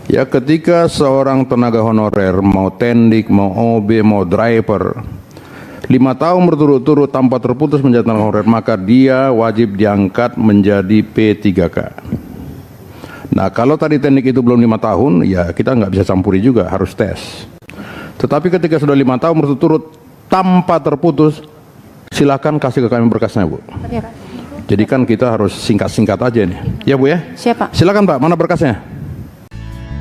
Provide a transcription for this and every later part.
Ya, ketika seorang tenaga honorer mau tendik, mau OB, mau driver 5 tahun berturut-turut tanpa terputus menjadi tenaga honorer, maka dia wajib diangkat menjadi P3K. Nah, kalau tadi tendik itu belum 5 tahun, ya kita nggak bisa campuri juga, harus tes. Tetapi ketika sudah 5 tahun berturut-turut tanpa terputus, silakan kasih ke kami berkasnya, Bu. Jadi kan kita harus singkat-singkat aja nih. Ya, Bu ya? Siapa? Silakan, Pak, mana berkasnya?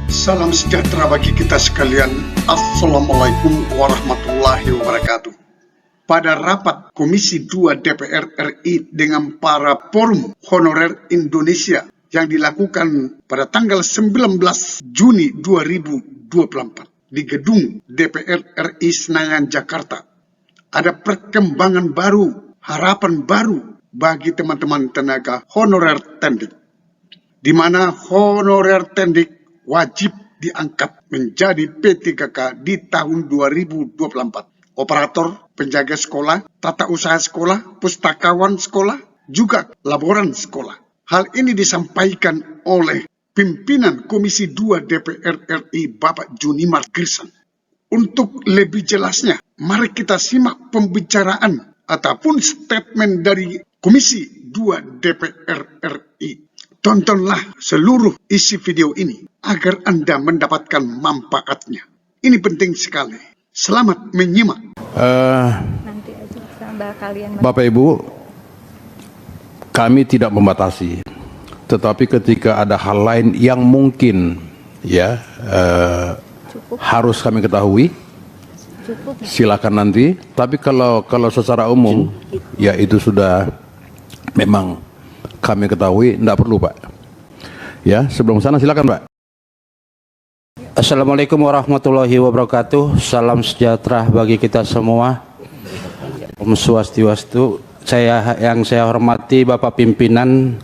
Salam sejahtera bagi kita sekalian. Assalamualaikum warahmatullahi wabarakatuh. Pada rapat Komisi 2 DPR RI dengan para forum honorer Indonesia yang dilakukan pada tanggal 19 Juni 2024 di gedung DPR RI Senayan, Jakarta, ada perkembangan baru, harapan baru bagi teman-teman tenaga honorer tendik, di mana honorer tendik wajib diangkat menjadi P3K di tahun 2024. Operator, penjaga sekolah, tata usaha sekolah, pustakawan sekolah, juga laboran sekolah. Hal ini disampaikan oleh pimpinan Komisi 2 DPR RI Bapak Junimar Girsan. Untuk lebih jelasnya, mari kita simak pembicaraan ataupun statement dari Komisi 2 DPR RI. Tontonlah seluruh isi video ini agar Anda mendapatkan manfaatnya. Ini penting sekali. Selamat menyimak. Nanti aja sambil kalian. Bapak Ibu, kami tidak membatasi. Tetapi ketika ada hal lain yang mungkin ya harus kami ketahui, silakan nanti. Tapi kalau secara umum ya itu sudah memang kami ketahui, tidak perlu, Pak. Ya, sebelum sana silakan, Pak. Assalamualaikum warahmatullahi wabarakatuh. Salam sejahtera bagi kita semua. Om Swastiastu. Yang saya hormati Bapak Pimpinan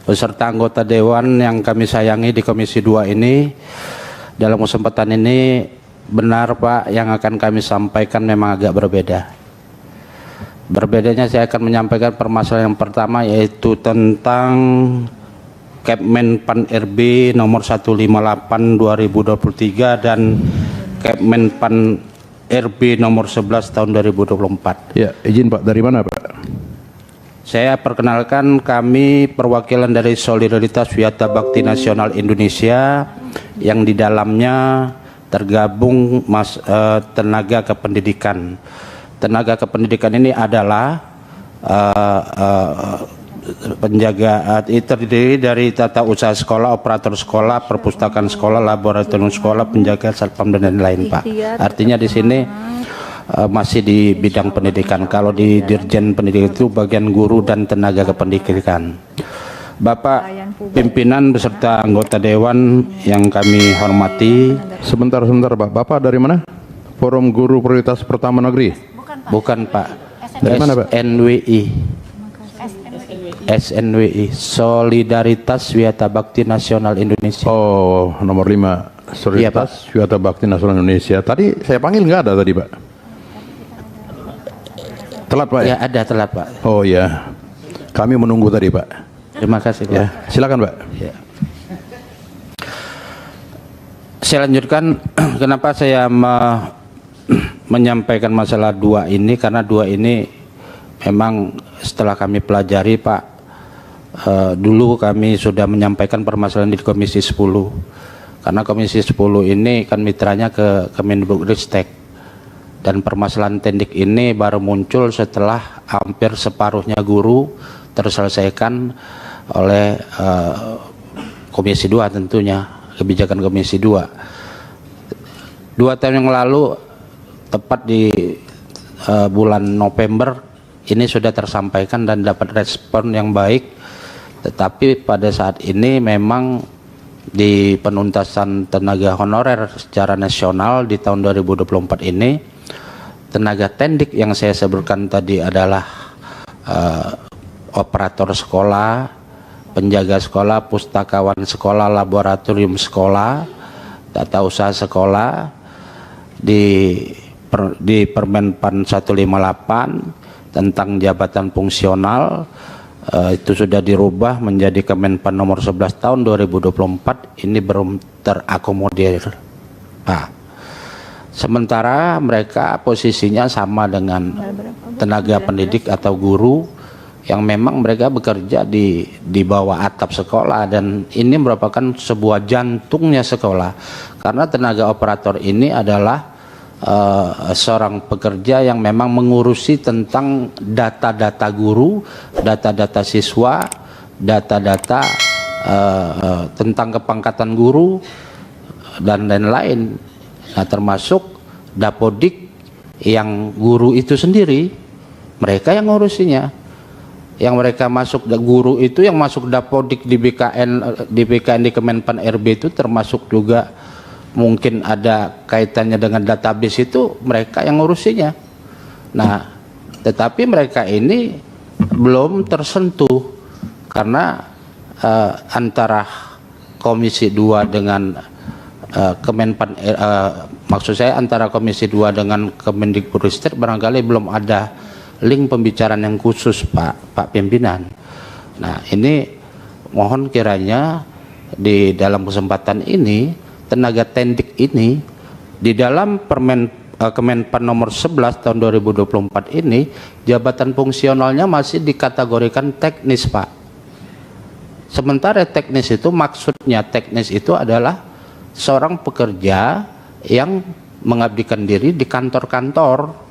beserta anggota Dewan yang kami sayangi di Komisi 2 ini. Dalam kesempatan ini benar, Pak, yang akan kami sampaikan memang agak berbeda. Berbedanya saya akan menyampaikan permasalahan yang pertama, yaitu tentang Kepmen-Pan RB nomor 158 2023 dan Kepmen-Pan RB nomor 11 tahun 2024. Ya, izin Pak, dari mana Pak? Saya perkenalkan, kami perwakilan dari Solidaritas Wiyata Bakti Nasional Indonesia yang di dalamnya tergabung tenaga kependidikan. Tenaga kependidikan ini adalah penjaga, terdiri dari tata usaha sekolah, operator sekolah, perpustakaan sekolah, laboratorium sekolah, penjaga satpam dan lain-lain, Pak. Artinya di sini masih di bidang pendidikan. Kalau di Dirjen Pendidikan itu bagian guru dan tenaga kependidikan. Bapak pimpinan beserta anggota Dewan yang kami hormati. Sebentar Pak. Bapak dari mana? Forum Guru Prioritas Pertama Negeri? Bukan, Pak. Dari mana, Pak? SNWI, Solidaritas Wiyata Bakti Nasional Indonesia. Oh, nomor 5, Solidaritas Wiyata Bakti Nasional Indonesia. Tadi saya panggil nggak ada tadi, Pak? Telat, Pak? Ya, ada telat, Pak. Oh ya, kami menunggu tadi, Pak. Terima kasih, Pak. Ya, silakan, Pak. Ya. Saya lanjutkan. Kenapa saya menyampaikan masalah 2 ini, karena 2 ini memang setelah kami pelajari, Pak, dulu kami sudah menyampaikan permasalahan di Komisi 10, karena Komisi 10 ini kan mitranya ke Kemendikbudristek, dan permasalahan tendik ini baru muncul setelah hampir separuhnya guru terselesaikan oleh Komisi 2 tentunya, kebijakan Komisi 2. 2 tahun yang lalu, tepat di bulan November ini sudah tersampaikan dan dapat respon yang baik. Tetapi pada saat ini memang di penuntasan tenaga honorer secara nasional di tahun 2024 ini, tenaga tendik yang saya sebutkan tadi adalah operator sekolah, penjaga sekolah, pustakawan sekolah, laboratorium sekolah, tata usaha sekolah, di Permen-Pan 158 tentang jabatan fungsional itu sudah dirubah menjadi Kemenpan nomor 11 tahun 2024, ini belum terakomodir, Pak. Sementara mereka posisinya sama dengan tenaga pendidik atau guru yang memang mereka bekerja di bawah atap sekolah, dan ini merupakan sebuah jantungnya sekolah, karena tenaga operator ini adalah seorang pekerja yang memang mengurusi tentang data-data guru, data-data siswa, data-data tentang kepangkatan guru dan lain-lain. Nah, termasuk dapodik yang guru itu sendiri, mereka yang ngurusinya. Yang mereka masuk guru itu, yang masuk dapodik di BKN di Kemenpan RB itu termasuk juga mungkin ada kaitannya dengan database, itu mereka yang ngurusinya. Nah, tetapi mereka ini belum tersentuh karena antara Komisi 2 dengan Kemenpan, maksud saya antara Komisi 2 dengan Kemendikbudristek barangkali belum ada link pembicaraan yang khusus, Pak Pimpinan. Nah, ini mohon kiranya di dalam kesempatan ini tenaga tendik ini di dalam Kemenpan nomor 11 tahun 2024 ini jabatan fungsionalnya masih dikategorikan teknis, Pak. Sementara teknis itu maksudnya, teknis itu adalah seorang pekerja yang mengabdikan diri di kantor-kantor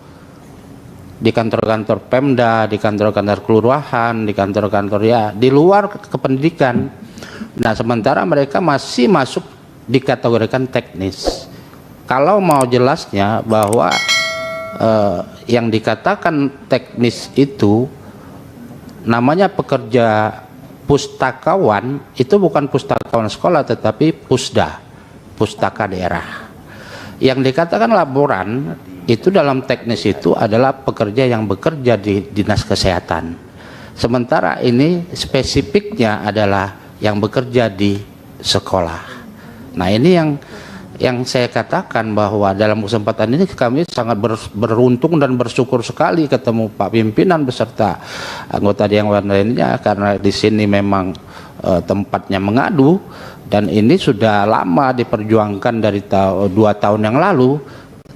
Pemda, di kantor-kantor kelurahan, di kantor-kantor ya di luar kependidikan. Nah, sementara mereka masih masuk dikategorikan teknis. Kalau mau jelasnya bahwa yang dikatakan teknis itu namanya pekerja pustakawan, itu bukan pustakawan sekolah tetapi pusda, pustaka daerah. Yang dikatakan laboran itu dalam teknis itu adalah pekerja yang bekerja di dinas kesehatan. Sementara ini spesifiknya adalah yang bekerja di sekolah. Nah, ini yang saya katakan bahwa dalam kesempatan ini kami sangat beruntung dan bersyukur sekali ketemu Pak Pimpinan beserta anggota yang lainnya, karena di sini memang tempatnya mengadu, dan ini sudah lama diperjuangkan dari 2 tahun yang lalu.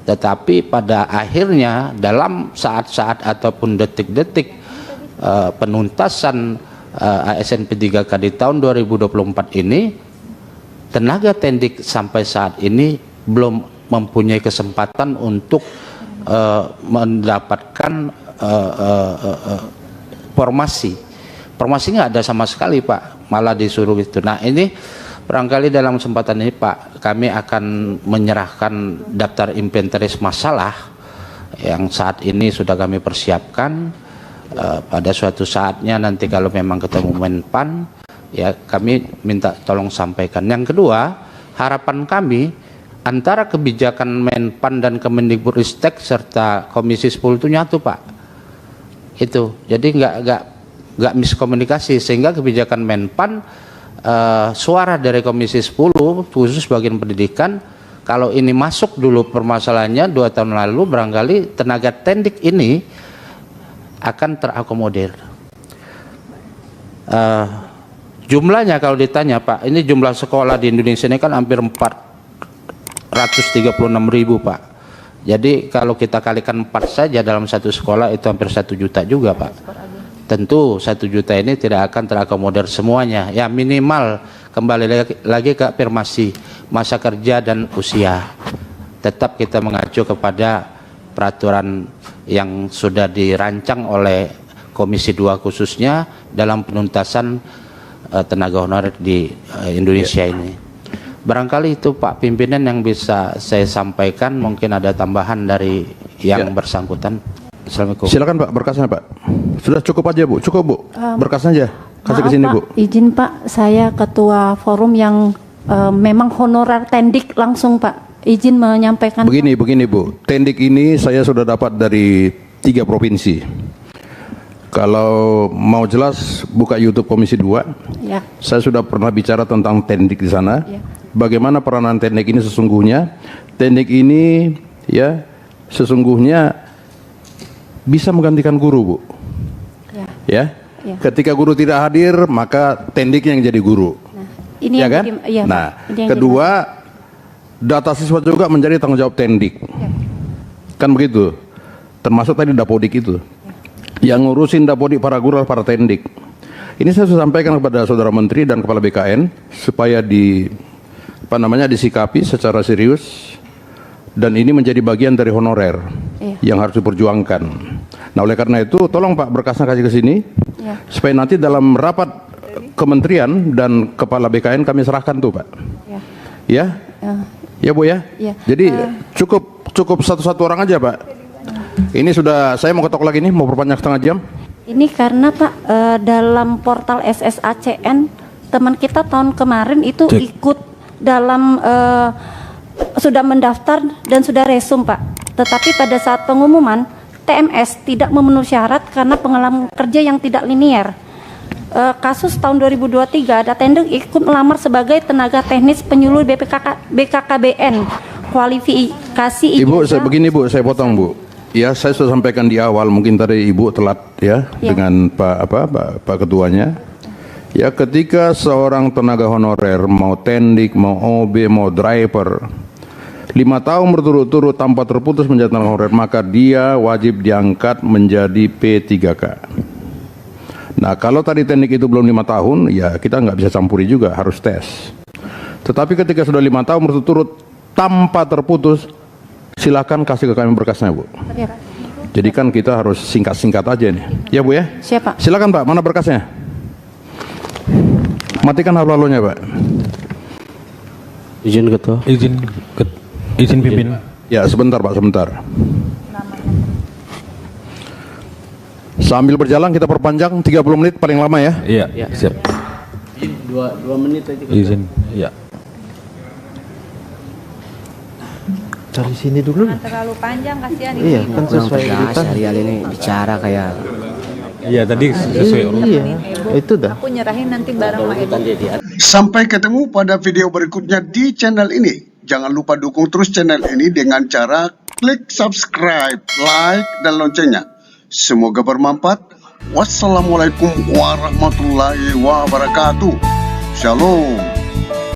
Tetapi pada akhirnya dalam saat-saat ataupun detik-detik penuntasan ASN P3K di tahun 2024 ini, tenaga tendik sampai saat ini belum mempunyai kesempatan untuk mendapatkan formasi nggak ada sama sekali, Pak, malah disuruh itu. Nah, ini barangkali dalam kesempatan ini, Pak, kami akan menyerahkan daftar inventaris masalah yang saat ini sudah kami persiapkan. Pada suatu saatnya nanti kalau memang ketemu Menpan, ya kami minta tolong sampaikan. Yang kedua, harapan kami antara kebijakan Menpan dan Kemendikbudristek serta Komisi 10 itu nyatu, Pak. Itu jadi nggak miskomunikasi, sehingga kebijakan Menpan, suara dari Komisi 10 khusus bagian pendidikan, kalau ini masuk dulu permasalahannya 2 tahun lalu, barangkali tenaga tendik ini akan terakomodir. Jumlahnya kalau ditanya, Pak, ini jumlah sekolah di Indonesia ini kan hampir 436.000, Pak. Jadi kalau kita kalikan 4 saja dalam satu sekolah itu hampir 1 juta juga, Pak. Tentu 1 juta ini tidak akan terakomodir semuanya. Ya minimal kembali lagi ke afirmasi masa kerja dan usia. Tetap kita mengacu kepada peraturan yang sudah dirancang oleh Komisi 2 khususnya dalam penuntasan tenaga honorer di Indonesia ini. Barangkali itu, Pak Pimpinan, yang bisa saya sampaikan. Mungkin ada tambahan dari yang bersangkutan. Assalamualaikum. Silakan, Pak, berkasnya, Pak. Sudah cukup aja, Bu. Cukup, Bu. Berkasnya aja. Kasih ke sini, Bu. Izin, Pak, saya ketua forum yang memang honorer tendik langsung, Pak. Izin menyampaikan. Begini, Bu. Tendik ini saya sudah dapat dari 3 provinsi. Kalau mau jelas, buka YouTube Komisi 2. Ya. Saya sudah pernah bicara tentang tendik di sana. Ya. Bagaimana peranan tendik ini sesungguhnya. Tendik ini ya sesungguhnya bisa menggantikan guru, Bu. Ya. Ya. Ketika guru tidak hadir, maka tendiknya yang jadi guru. Nah, ini Ya yang kan? jadi, iya, Pak. Nah, Ini yang kedua, data siswa juga menjadi tanggung jawab tendik. Ya. Kan begitu. Termasuk tadi dapodik itu. Yang ngurusin dapodik para guru adalah para tendik. Ini saya sudah sampaikan kepada saudara menteri dan kepala BKN supaya disikapi secara serius, dan ini menjadi bagian dari honorer yang harus diperjuangkan. Nah, oleh karena itu tolong Pak berkasnya kasih ke sini supaya nanti dalam rapat kementerian dan kepala BKN kami serahkan tuh Pak. Ya, ya Bu ya. Jadi cukup satu orang aja Pak. Ini sudah, saya mau ketok lagi nih, mau perpanjang setengah jam. Ini karena Pak dalam portal SSACN teman kita tahun kemarin itu ikut dalam sudah mendaftar dan sudah resum Pak. Tetapi pada saat pengumuman TMS tidak memenuhi syarat karena pengalaman kerja yang tidak linier. Kasus tahun 2023 ada tender ikut melamar sebagai tenaga teknis penyuluh BKKBN kualifikasi ijazah. Begini Bu, saya potong Bu. Ya, saya sudah sampaikan di awal, mungkin tadi Ibu telat ya dengan Pak Ketuanya. Ya, ketika seorang tenaga honorer mau tendik, mau OB, mau driver 5 tahun berturut-turut tanpa terputus menjadi tenaga honorer, maka dia wajib diangkat menjadi P3K. Nah, kalau tadi tendik itu belum 5 tahun, ya kita nggak bisa campuri juga, harus tes. Tetapi ketika sudah 5 tahun berturut-turut tanpa terputus, silakan kasih ke kami berkasnya Bu. Ya, Pak. Jadi kan kita harus singkat-singkat aja nih. Ya Bu ya? Siapa? Silakan Pak, mana berkasnya? Matikan halo-halonya Pak. Izin Ketua. Izin pimpin. Ya sebentar Pak, sebentar. Sambil berjalan kita perpanjang 30 menit paling lama ya. Iya, siap. 2 menit aja. Izin. Iya. Cari sini dulu. Jangan terlalu panjang, kasihan Iya, ibu-ibu. kan sesuai kita. Serial ini bicara kayak Iya, tadi sesuai urutan. Iya, itu dah. Aku nyerahin nanti bareng sama ibu. Sampai ketemu pada video berikutnya di channel ini. Jangan lupa dukung terus channel ini dengan cara klik subscribe, like, dan loncengnya. Semoga bermanfaat. Wassalamualaikum warahmatullahi wabarakatuh. Shalom.